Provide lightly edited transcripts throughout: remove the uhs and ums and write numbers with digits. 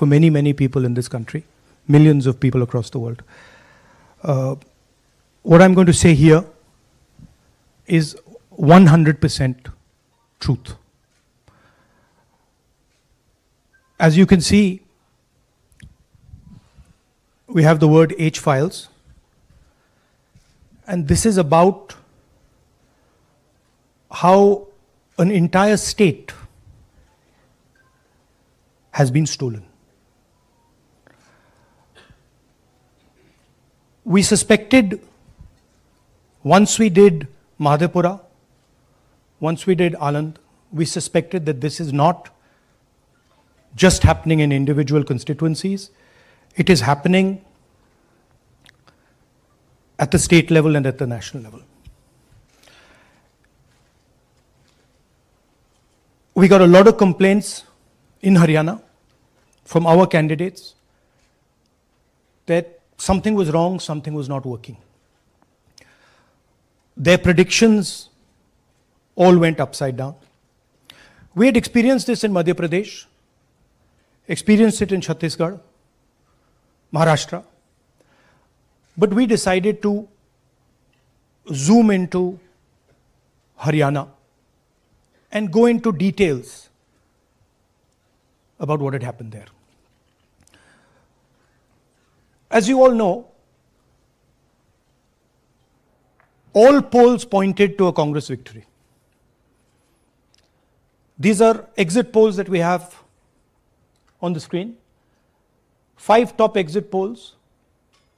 for many, many people in this country, millions of people across the world. What I'm going to say here is 100% truth. As you can see, we have the word H files, and this is about how an entire state has been stolen. We suspected, once we did Madhepura, once we did Anand, we suspected that this is not just happening in individual constituencies, it is happening at the state level and at the national level. We got a lot of complaints in Haryana from our candidates that something was wrong, something was not working. Their predictions all went upside down. We had experienced this in Madhya Pradesh, experienced it in Chhattisgarh, Maharashtra, but we decided to zoom into Haryana and go into details about what had happened there. As you all know, all polls pointed to a Congress victory. These are exit polls that we have on the screen. 5 top exit polls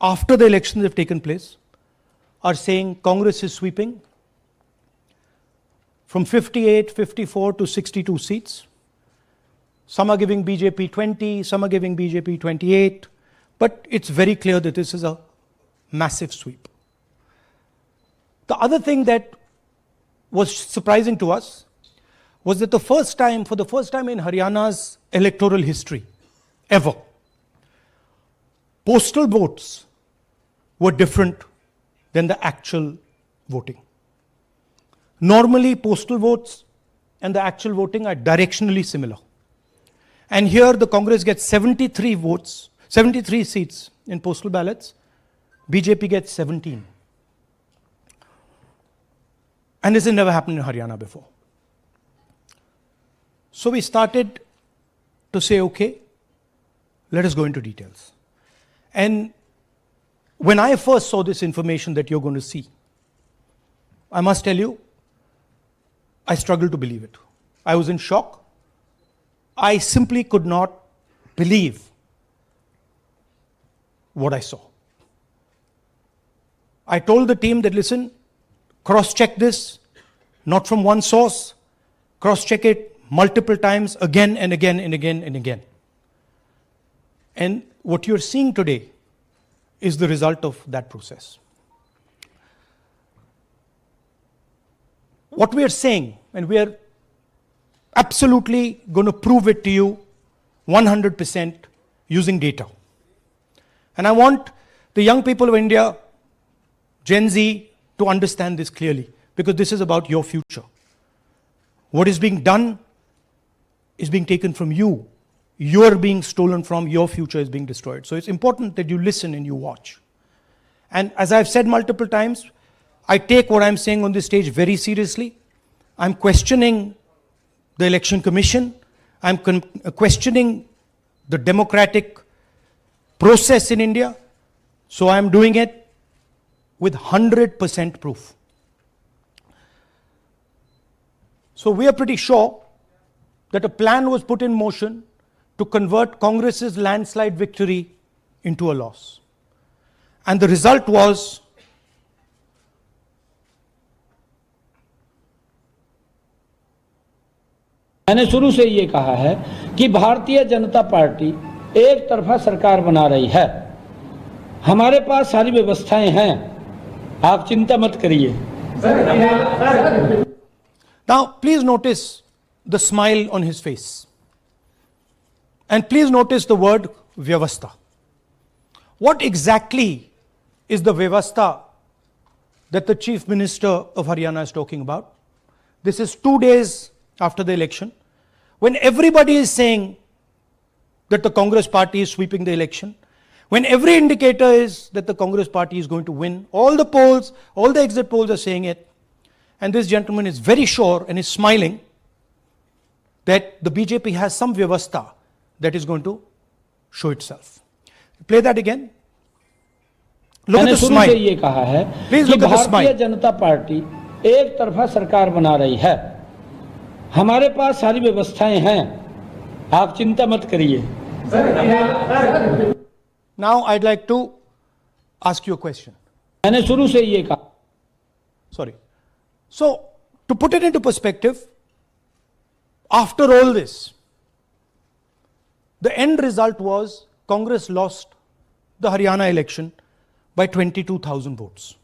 after the elections have taken place are saying Congress is sweeping from 58, 54 to 62 seats. Some are giving BJP 20, some are giving BJP 28, but it's very clear that this is a massive sweep. The other thing that was surprising to us was that for the first time in Haryana's electoral history, ever, postal votes were different than the actual voting. Normally, postal votes and the actual voting are directionally similar. And here the Congress gets 73 votes, 73 seats in postal ballots, BJP gets 17. And this has never happened in Haryana before. So we started to say, okay, let us go into details. And when I first saw this information that you're going to see, I must tell you, I struggled to believe it. I was in shock. I simply could not believe what I saw. I told the team that, listen, cross-check this, not from one source, cross-check it multiple times, again and again and again and again. And what you're seeing today is the result of that process. What we are saying, and we are absolutely going to prove it to you 100% using data. And I want the young people of India, Gen Z, to understand this clearly, because this is about your future. What is being done is being taken from you. You're being stolen from, your future is being destroyed. So it's important that you listen and you watch. And as I've said multiple times, I take what I'm saying on this stage very seriously. I'm questioning the Election Commission. I'm questioning the democratic process in India. So I'm doing it with 100% proof. So we are pretty sure that a plan was put in motion to convert Congress's landslide victory into a loss. And the result was मैंने शुरू से ये कहा है कि Bharatiya Janata party एक तरफा सरकार बना रही है। हमारे पास सारी व्यवस्थाएं हैं, आप चिंता मत करिए। Now, please notice the smile on his face. And please notice the word Vyavastha. What exactly is the Vyavastha that the Chief Minister of Haryana is talking about? This is 2 days after the election, when everybody is saying that the Congress party is sweeping the election, when every indicator is that the Congress party is going to win, all the polls, all the exit polls are saying it, and this gentleman is very sure and is smiling that the BJP has some vyavastha that is going to show itself. Play that again. Look at मैंने the शुरू से smile. ये कहा है Please कि look at the भारतीय smile. जनता party एक तरफा सरकार बना रही है। हमारे पास सारी व्यवस्थाएं हैं, आप चिंता मत करिए। Now I'd like to ask you a question. मैंने शुरू से ये कहा। Sorry. So, to put it into perspective, after all this, the end result was Congress lost the Haryana election by 22,000 votes.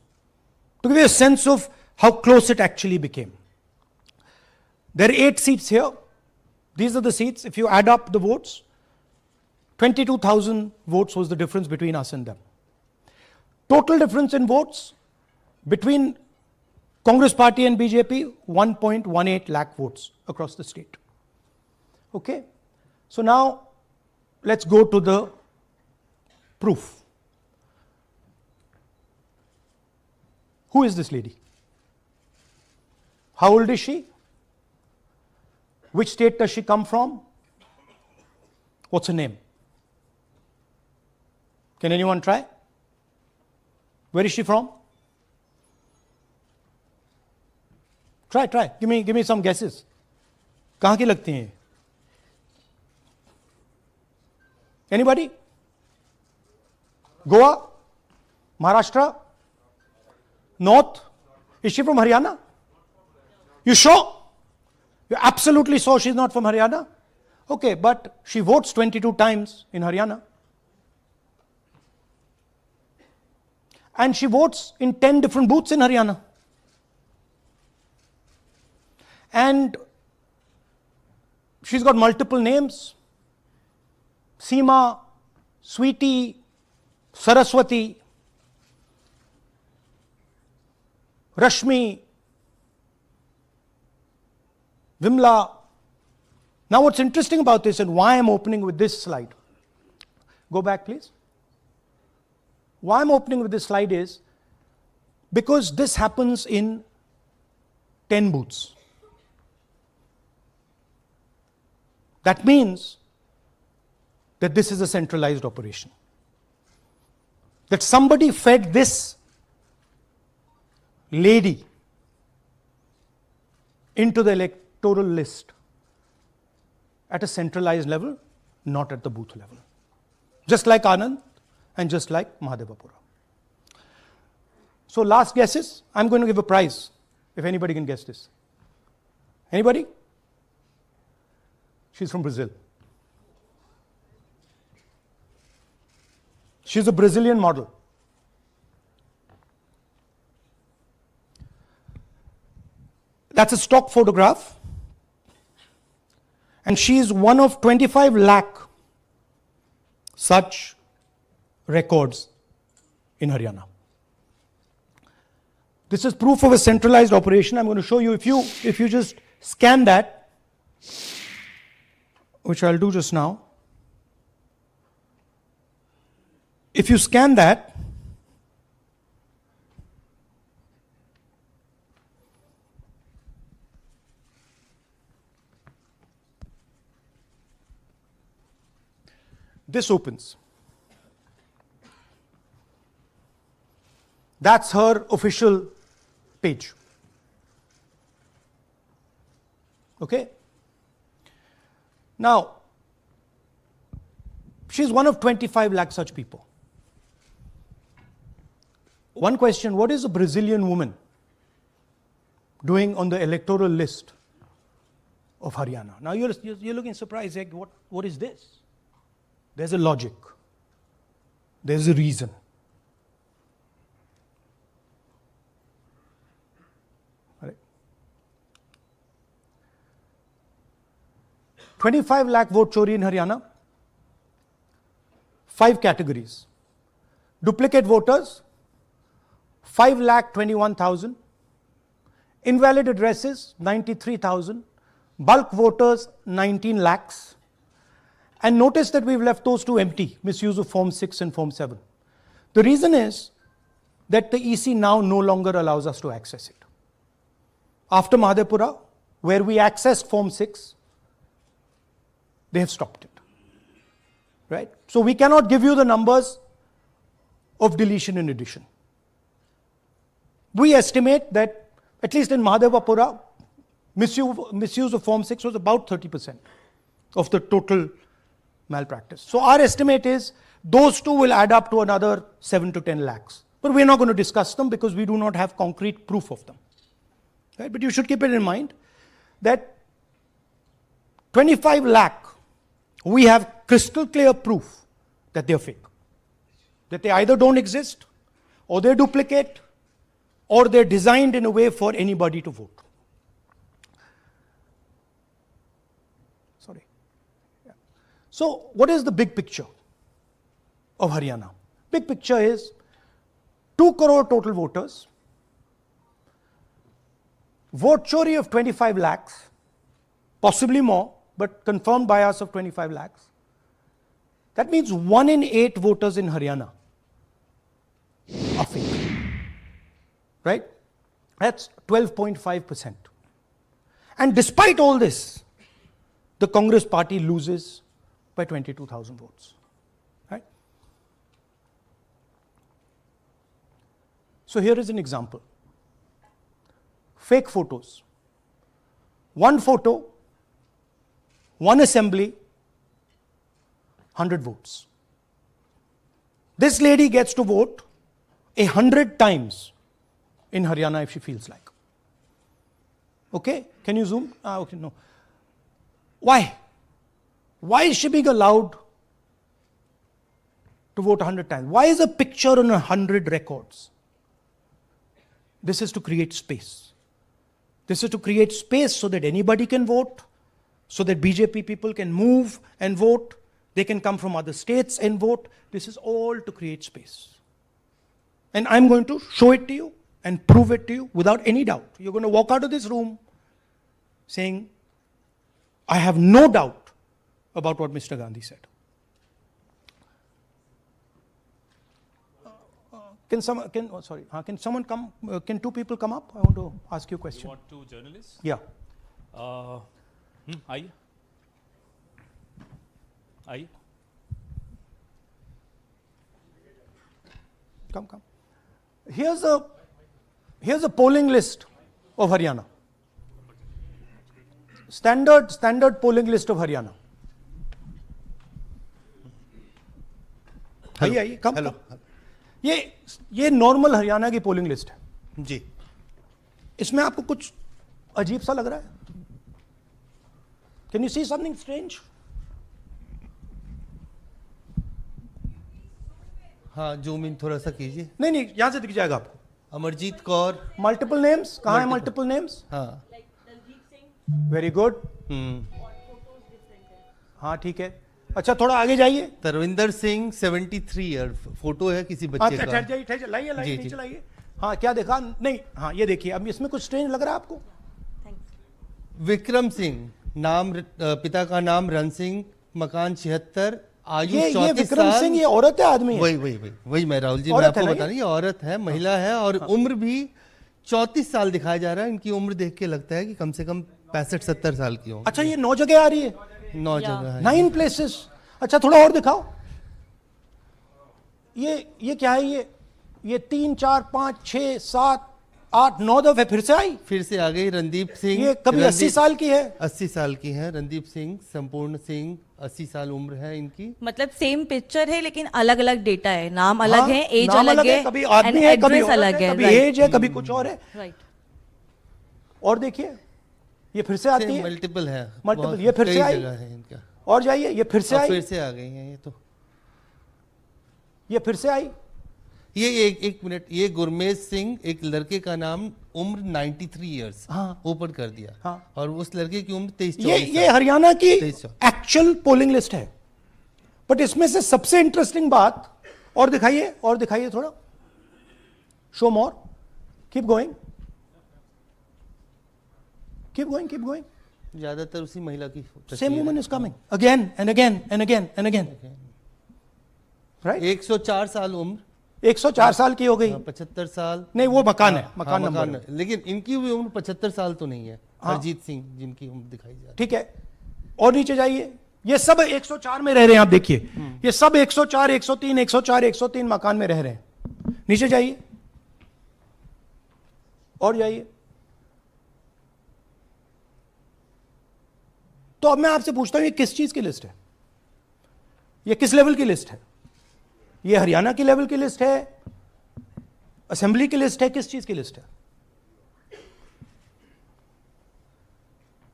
To give you a sense of how close it actually became. There are 8 seats here. These are the seats. If you add up the votes, 22,000 votes was the difference between us and them. Total difference in votes between Congress party and BJP, 1.18 lakh votes across the state. Okay? So now, let's go to the proof. Who is this lady? How old is she? Which state does she come from? What's her name? Can anyone try? Where is she from? Try. Give me some guesses. कहाँ की लगती हैं? Anybody? Goa? Maharashtra? North? Is she from Haryana? You sure? You're absolutely sure she's not from Haryana? Okay, but she votes 22 times in Haryana. And she votes in 10 different booths in Haryana. And she's got multiple names. Seema, Sweetie, Saraswati, Rashmi, Vimla. Now what's interesting about this and why I'm opening with this slide. Go back please. Why I'm opening with this slide is because this happens in 10 booths. That means that this is a centralized operation. That somebody fed this lady into the electoral list at a centralized level, not at the booth level. Just like Anand and just like Mahadevapura. So last guesses, I'm going to give a prize if anybody can guess this. Anybody? She's from Brazil. She's a Brazilian model. That's a stock photograph. And she's one of 25 lakh such records in Haryana. This is proof of a centralized operation. I'm going to show you if you just scan that, which I'll do just now. If you scan that, this opens. That's her official page. Okay? Now, she's one of 25 lakh such people. One question, what is a Brazilian woman doing on the electoral list of Haryana? Now you're looking surprised, like, what is this? There's a logic. There's a reason. Right. 25 lakh vote Chori in Haryana. 5 categories. Duplicate voters, 5,21,000. Invalid addresses, 93,000. Bulk voters, 19 lakhs. And notice that we've left those two empty, misuse of Form 6 and Form 7. The reason is that the EC now no longer allows us to access it. After Madhepura, where we accessed Form 6, they have stopped it. Right? So we cannot give you the numbers of deletion and addition. We estimate that, at least in Madhepura, misuse of Form 6 was about 30% of the total malpractice. So our estimate is those two will add up to another 7 to 10 lakhs. But we're not going to discuss them because we do not have concrete proof of them. Right? But you should keep it in mind that 25 lakh, we have crystal clear proof that they're fake. That they either don't exist, or they're duplicate, or they're designed in a way for anybody to vote. Sorry. Yeah. So what is the big picture of Haryana? Big picture is 2 crore total voters, vote chori of 25 lakhs, possibly more, but confirmed bias of 25 lakhs. That means 1 in 8 voters in Haryana are fake. Right? That's 12.5%. And despite all this, the Congress party loses by 22,000 votes. Right? So here is an example. Fake photos. One photo, one assembly, 100 votes. This lady gets to vote 100 times in Haryana if she feels like. Okay? Can you zoom? Okay, no. Why? Why is she being allowed to vote 100 times? Why is a picture on 100 records? This is to create space. This is to create space so that anybody can vote, so that BJP people can move and vote. They can come from other states and vote. This is all to create space. And I'm going to show it to you and prove it to you without any doubt. You're going to walk out of this room saying, I have no doubt about what Mr. Gandhi said. Can someone come? Can 2 people come up? I want to ask you a question. You want 2 journalists? Yeah. आइए आइए Come. Here's a polling list of Haryana. Standard polling list of Haryana. आइए come. ये normal Haryana की polling list है जी। इसमें आपको कुछ अजीब सा लग रहा है? Can you see something strange? हाँ, जूम इन थोड़ा सा कीजिए। नहीं यहां से दिख जाएगा आपको। अमरजीत कौर, मल्टीपल नेम्स, कहाँ है मल्टीपल नेम्स? हाँ, वेरी गुड। हाँ ठीक है। अच्छा थोड़ा आगे जाइए। तरविंदर सिंह 73 ईयर, फोटो है किसी बच्चे का। ठहर जाइए, लाइए चलाइए। हाँ क्या देखा? नहीं, हाँ ये देखिए। अब इसमें कुछ स्ट्रेंज लग रहा है आपको? विक्रम सिंह, नाम पिता का नाम रण सिंह, मकान 76, आयु 34 साल। विक्रम सिंह ये औरत है आदमी है? वही मैं राहुल जी, मैं आपको बता रही, ये औरत है, महिला है, और उम्र भी 34 साल दिखाया जा रहा है। इनकी उम्र देख के लगता है कि कम से कम 65-70 साल की हो। अच्छा ये 9 जगह आ रही है? 9 जगह है। 9 प्लेसेस। अच्छा थोड़ा और दिखाओ। ये क्या है? ये 3, 4, 5, 6, 7, 8, 9 दफे फिर से आ गई। रणदीप सिंह, ये कभी 80 साल की है? 80 साल की है। रणदीप सिंह, संपूर्ण सिंह, 80 साल उम्र है इनकी। मतलब सेम पिक्चर है लेकिन अलग अलग डेटा है, नाम अलग है, एज अलग है, कभी आदमी है, कभी अलग है, कभी एज है, कभी कुछ और है। राइट। और देखिए ये फिर से आती है। मल्टीपल है, ये फिर से आई है इनका। और जाइए, ये फिर से आई, फिर से आ गई हैं ये तो। ये फिर से आई। ये एक मिनट, ये गुरमेज सिंह, एक लड़के का नाम, उम्र 93 इयर्स, ऊपर कर दिया। हाँ। और उस लड़के की उम्र 23-24। ये हरियाणा की एक्चुअल पोलिंग लिस्ट है। बट इसमें से सबसे इंटरेस्टिंग बात, और दिखाइए थोड़ा, शो मोर, कीप गोइंग। ज्यादातर उसी महिला की Same woman is coming again and again and again and again. Right? 104 साल उम्र, 104 साल की हो गई. 75 साल नहीं, वो मकान है, हाँ, मकान नंबर मकान है। लेकिन इनकी भी उम्र 75 साल तो नहीं है। हरजीत सिंह जिनकी उम्र दिखाई जा रही है। ठीक है, और नीचे जाइए, ये सब 104 में रह रहे हैं, आप देखिए, ये सब 104, 103, 104, 103 मकान में रह रहे हैं। नीचे जाइए और जाइए। तो अब मैं आपसे पूछता हूं, ये किस चीज की लिस्ट है? ये किस लेवल की लिस्ट है? ये हरियाणा की लेवल की लिस्ट है, असेंबली की लिस्ट है, किस चीज की लिस्ट है?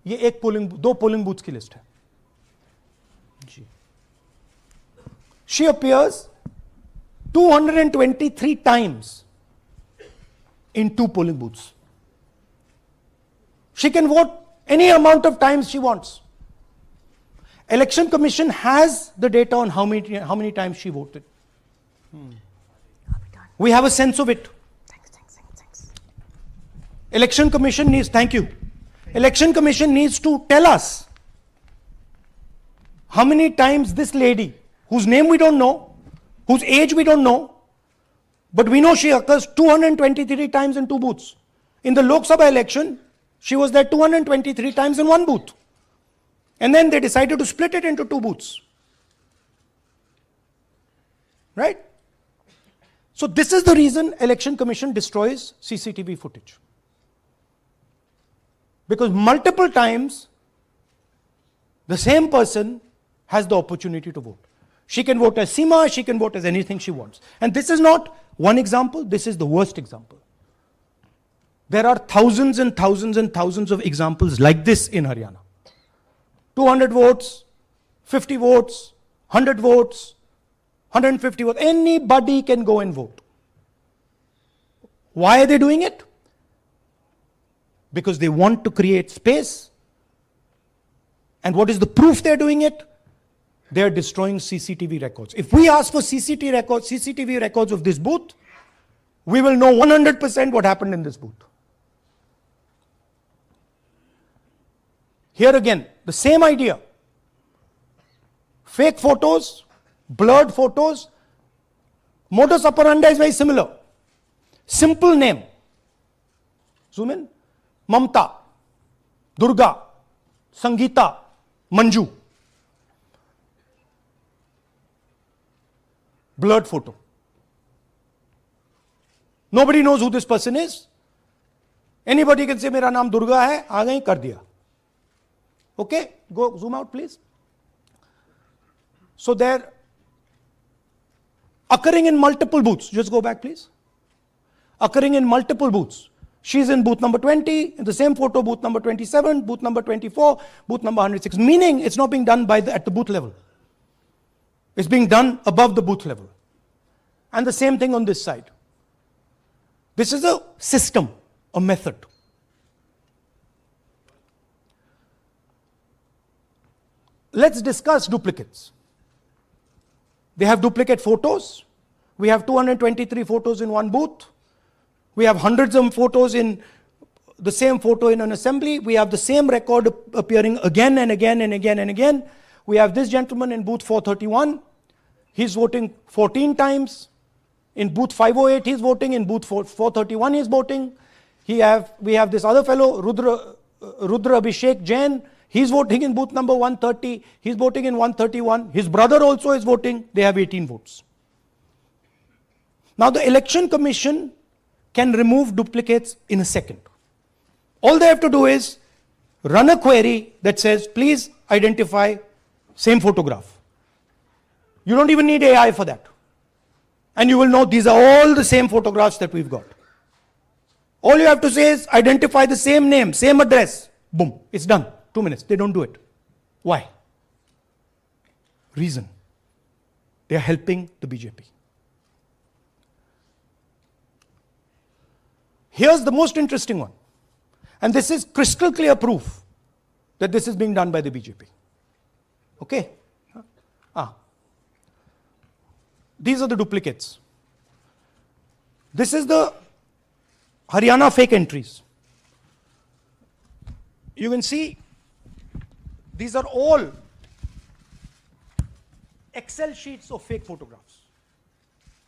ये एक दो पोलिंग बूथ की लिस्ट है जी। She appears 223 times in 2 polling booths. She can vote any amount of times she wants. Election Commission has the data on how many times she voted. We have a sense of it. Thanks. Election Commission needs, thank you. Election Commission needs to tell us how many times this lady, whose name we don't know, whose age we don't know, but we know she occurs 223 times in 2 booths. In the Lok Sabha election, she was there 223 times in 1 booth. And then they decided to split it into 2 booths. Right? So this is the reason Election Commission destroys CCTV footage. Because multiple times, the same person has the opportunity to vote. She can vote as Seema, she can vote as anything she wants. And this is not one example, this is the worst example. There are thousands and thousands and thousands of examples like this in Haryana. 200 votes, 50 votes, 100 votes, 150 votes. Anybody can go and vote. Why are they doing it? Because they want to create space. And what is the proof they're doing it? They're destroying CCTV records. If we ask for CCTV records of this booth, we will know 100% what happened in this booth. Here again, the same idea. Fake photos, blurred photos. Modus operandi is very similar. Simple name. Zoom in. Mamta, Durga, Sangeeta, Manju. Blurred photo. Nobody knows who this person is. Anybody can say, मेरा नाम दुर्गा है, आ गई, कर दिया. Okay, go zoom out please. So they're occurring in multiple booths. Just go back please. Occurring in multiple booths. She's in booth number 20, in the same photo, booth number 27, booth number 24, booth number 106. Meaning it's not being done at the booth level. It's being done above the booth level. And the same thing on this side. This is a system, a method. Let's discuss duplicates. They have duplicate photos. We have 223 photos in 1 booth. We have hundreds of photos in the same photo in an assembly. We have the same record appearing again and again and again and again. We have this gentleman in booth 431. He's voting 14 times. In booth 508, he's voting. In booth 431, he's voting. We have this other fellow, Rudra Abhishek Jain. He's voting in booth number 130. He's voting in 131. His brother also is voting. They have 18 votes. Now the Election Commission can remove duplicates in a second. All they have to do is run a query that says, please identify same photograph. You don't even need AI for that. And you will know these are all the same photographs that we've got. All you have to say is identify the same name, same address. Boom, it's done. 2 minutes. They don't do it. Why? Reason. They are helping the BJP. Here's the most interesting one. And this is crystal clear proof that this is being done by the BJP. Okay? These are the duplicates. This is the Haryana fake entries. You can see These are all Excel sheets of fake photographs.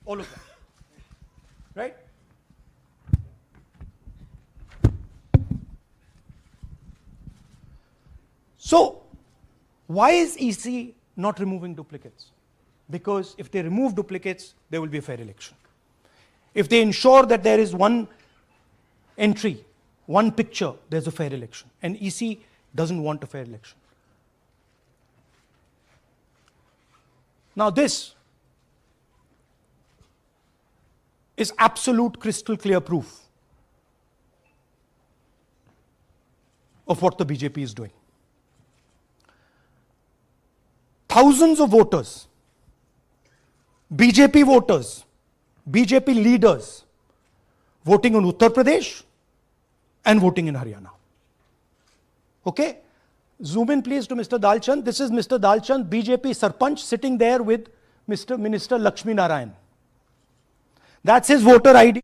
All of them. Right? So, why is EC not removing duplicates? Because if they remove duplicates, there will be a fair election. If they ensure that there is one entry, one picture, there's a fair election. And EC doesn't want a fair election. Now this is absolute crystal clear proof of what the BJP is doing. Thousands of voters, BJP voters, BJP leaders voting in Uttar Pradesh and voting in Haryana. Okay? Zoom in please to Mr. Dalchand. This is Mr. Dalchand, BJP Sarpanch, sitting there with Mr. Minister Lakshmi Narayan. That's his voter ID.